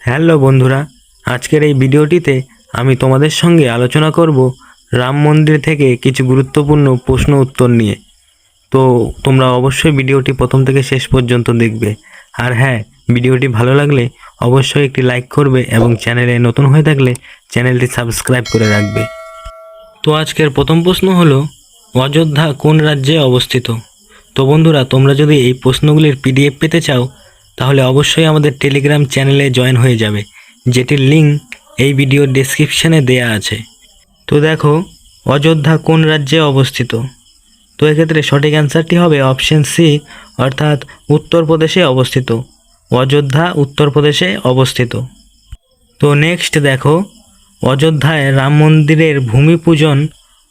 Hello বন্ধুরা, আজকের এই ভিডিওটিতে আমি তোমাদের সঙ্গে আলোচনা করব রাম মন্দির থেকে কিছু গুরুত্বপূর্ণ প্রশ্ন উত্তর নিয়ে। তো তোমরা অবশ্যই ভিডিওটি প্রথম থেকে শেষ পর্যন্ত দেখবে। আর হ্যাঁ, ভিডিওটি ভালো লাগলে অবশ্যই একটি লাইক করবে এবং চ্যানেলে নতুন হয়ে থাকলে চ্যানেলটি সাবস্ক্রাইব করে রাখবে। তো আজকের প্রথম প্রশ্ন হলো, অযোধ্যা কোন রাজ্যে অবস্থিত? তো বন্ধুরা, তোমরা যদি এই প্রশ্নগুলির পিডিএফ পেতে চাও তাহলে অবশ্যই আমাদের টেলিগ্রাম চ্যানেলে জয়েন হয়ে যাবে, যেটির লিঙ্ক এই ভিডিওর ডেসক্রিপশানে দেয়া আছে। তো দেখো, অযোধ্যা কোন রাজ্যে অবস্থিত? তো এক্ষেত্রে সঠিক অ্যান্সারটি হবে অপশন সি, অর্থাৎ উত্তরপ্রদেশে অবস্থিত। অযোধ্যা উত্তরপ্রদেশে অবস্থিত। তো নেক্সট দেখো, অযোধ্যায় রাম মন্দিরের ভূমি পূজন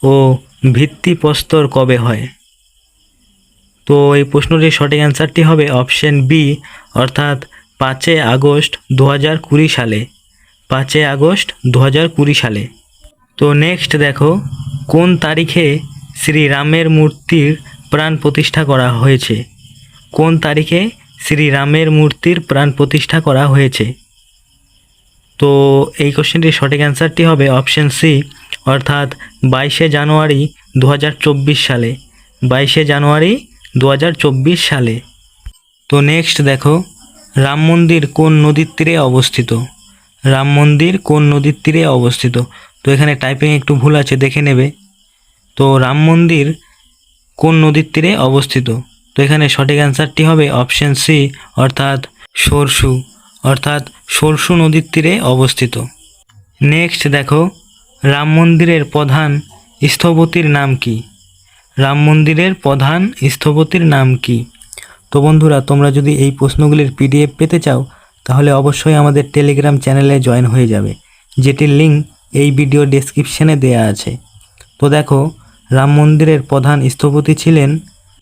ও ভিত্তিপ্রস্তর কবে হয়? তো এই প্রশ্নটির সঠিক অ্যান্সারটি হবে অপশন বি, অর্থাৎ 5 আগস্ট 2020 সালে। 5 আগস্ট 2020 সালে। তো নেক্সট দেখো, কোন তারিখে শ্রীরামের মূর্তির প্রাণ প্রতিষ্ঠা করা হয়েছে? কোন তারিখে শ্রীরামের মূর্তির প্রাণ প্রতিষ্ঠা করা হয়েছে? তো এই কোশ্চেনটির সঠিক অ্যান্সারটি হবে অপশন সি, অর্থাৎ 22 জানুয়ারি 2024 সালে। 22 জানুয়ারি 2024 সালে। তো নেক্সট দেখো, রাম মন্দির কোন নদীর তীরে অবস্থিত? রাম মন্দির কোন নদীর তীরে অবস্থিত? তো এখানে টাইপিং একটু ভুল আছে, দেখে নেবে। তো রাম মন্দির কোন নদীর তীরে অবস্থিত? তো এখানে সঠিক অ্যান্সারটি হবে অপশন সি, অর্থাৎ সরসু। অর্থাৎ সরসু নদীর তীরে অবস্থিত। নেক্সট দেখো, রাম মন্দিরের প্রধান স্থপতির নাম কি? রাম মন্দিরের প্রধান স্থপতির নাম কি? তো বন্ধুরা, তোমরা যদি এই প্রশ্নগুলির পিডিএফ পেতে চাও তাহলে অবশ্যই আমাদের টেলিগ্রাম চ্যানেলে জয়েন হয়ে যাবে, যেটির লিঙ্ক এই ভিডিও ডেসক্রিপশানে দেয়া আছে। তো দেখো, রাম মন্দিরের প্রধান স্থপতি ছিলেন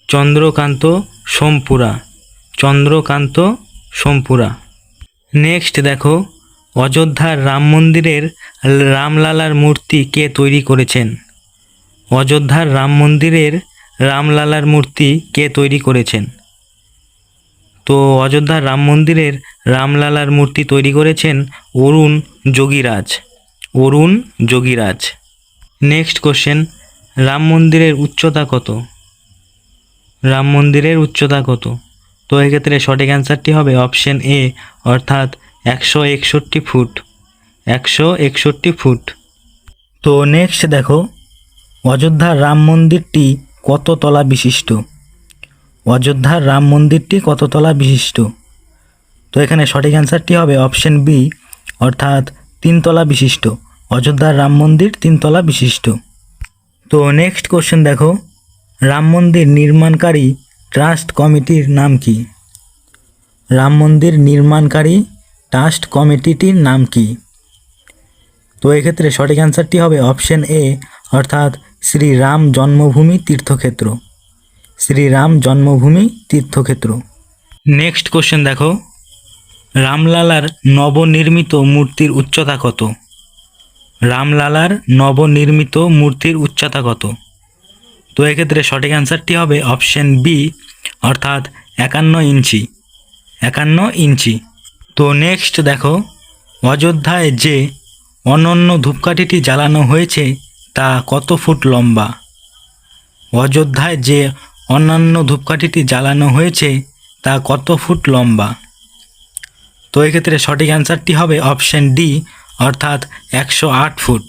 চন্দ্রকান্ত সোমপুরা। চন্দ্রকান্ত সোমপুরা। নেক্সট দেখো, অযোধ্যার রাম মন্দিরের রামলালার মূর্তি কে তৈরি করেছেন? অযোধ্যার রাম মন্দিরের রামলালার মূর্তি কে তৈরি করেছেন? তো অযোধ্যার রাম মন্দিরের রামলালার মূর্তি তৈরি করেছেন অরুণ যোগীরাজ। অরুণ যোগীরাজ। নেক্সট কোশ্চেন, রাম মন্দিরের উচ্চতা কত? রাম মন্দিরের উচ্চতা কত? তো এক্ষেত্রে সঠিক অ্যান্সারটি হবে অপশন এ, অর্থাৎ 161 ফুট। 161 ফুট। তো নেক্সট দেখো, অযোধ্যার রাম মন্দিরটি কত তলা বিশিষ্ট? অযোধ্যার রাম মন্দিরটি কত তলা বিশিষ্ট? তো এখানে সঠিক অ্যান্সারটি হবে অপশন বি, অর্থাৎ 3 তলা বিশিষ্ট। অযোধ্যার রাম মন্দির 3 তলা বিশিষ্ট। তো নেক্সট কোশ্চেন দেখো, রাম মন্দির নির্মাণকারী ট্রাস্ট কমিটির নাম কি? রাম মন্দির নির্মাণকারী ট্রাস্ট কমিটিটির নাম কি? তো এক্ষেত্রে সঠিক অ্যান্সারটি হবে অপশন এ, অর্থাৎ শ্রীরাম জন্মভূমি তীর্থক্ষেত্র। শ্রীরাম জন্মভূমি তীর্থক্ষেত্র। নেক্সট কোশ্চেন দেখো, রামলালার নবনির্মিত মূর্তির উচ্চতা কত? রামলালার নবনির্মিত মূর্তির উচ্চতা কত? তো এক্ষেত্রে সঠিক অ্যান্সারটি হবে অপশন বি, অর্থাৎ 51 ইঞ্চি। 51 ইঞ্চি। তো নেক্সট দেখো, অযোধ্যায় যে অনন্য ধূপকাঠিটি জ্বালানো হয়েছে তা কত ফুট লম্বা? অযোধ্যায় যে অন্যান্য ধূপকাঠিটি জ্বালানো হয়েছে তা কত ফুট লম্বা? তো এক্ষেত্রে সঠিক অ্যান্সারটি হবে অপশন ডি, অর্থাৎ 108 ফুট।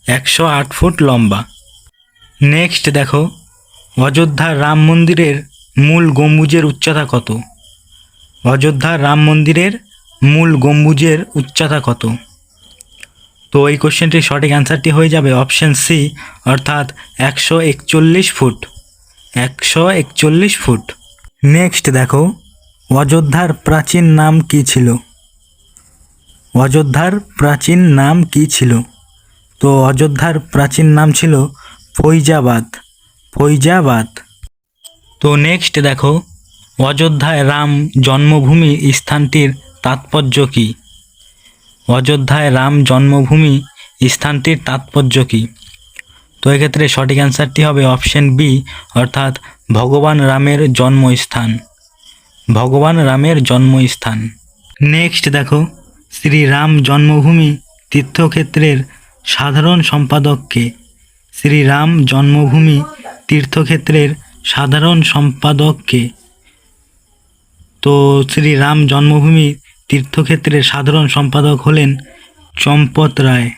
108 ফুট লম্বা। নেক্সট দেখো, অযোধ্যার রাম মন্দিরের মূল গম্বুজের উচ্চতা কত? অযোধ্যার রাম মন্দিরের মূল গম্বুজের উচ্চতা কত? তো এই কোশ্চেনটির সঠিক অ্যান্সারটি হয়ে যাবে অপশন সি, অর্থাৎ 141 ফুট। 141 ফুট। নেক্সট দেখো, অযোধ্যার প্রাচীন নাম কী ছিল? অযোধ্যার প্রাচীন নাম কী ছিল? তো অযোধ্যার প্রাচীন নাম ছিল ফৈজাবাদ। ফৈজাবাদ। তো নেক্সট দেখো, অযোধ্যায় রাম জন্মভূমি স্থানটির তাৎপর্য কী? অযোধ্যায় রাম জন্মভূমি স্থানটির তাৎপর্য কী? তো এক্ষেত্রে সঠিক অ্যান্সারটি হবে অপশন বি, অর্থাৎ ভগবান রামের জন্মস্থান। ভগবান রামের জন্মস্থান। নেক্সট দেখো, শ্রীরাম জন্মভূমি তীর্থক্ষেত্রের সাধারণ সম্পাদককে? শ্রীরাম জন্মভূমি তীর্থক্ষেত্রের সাধারণ সম্পাদককে? তো শ্রীরাম জন্মভূমি তীর্থক্ষেত্রের সাধারণ সম্পাদক হলেন চম্পত রায়।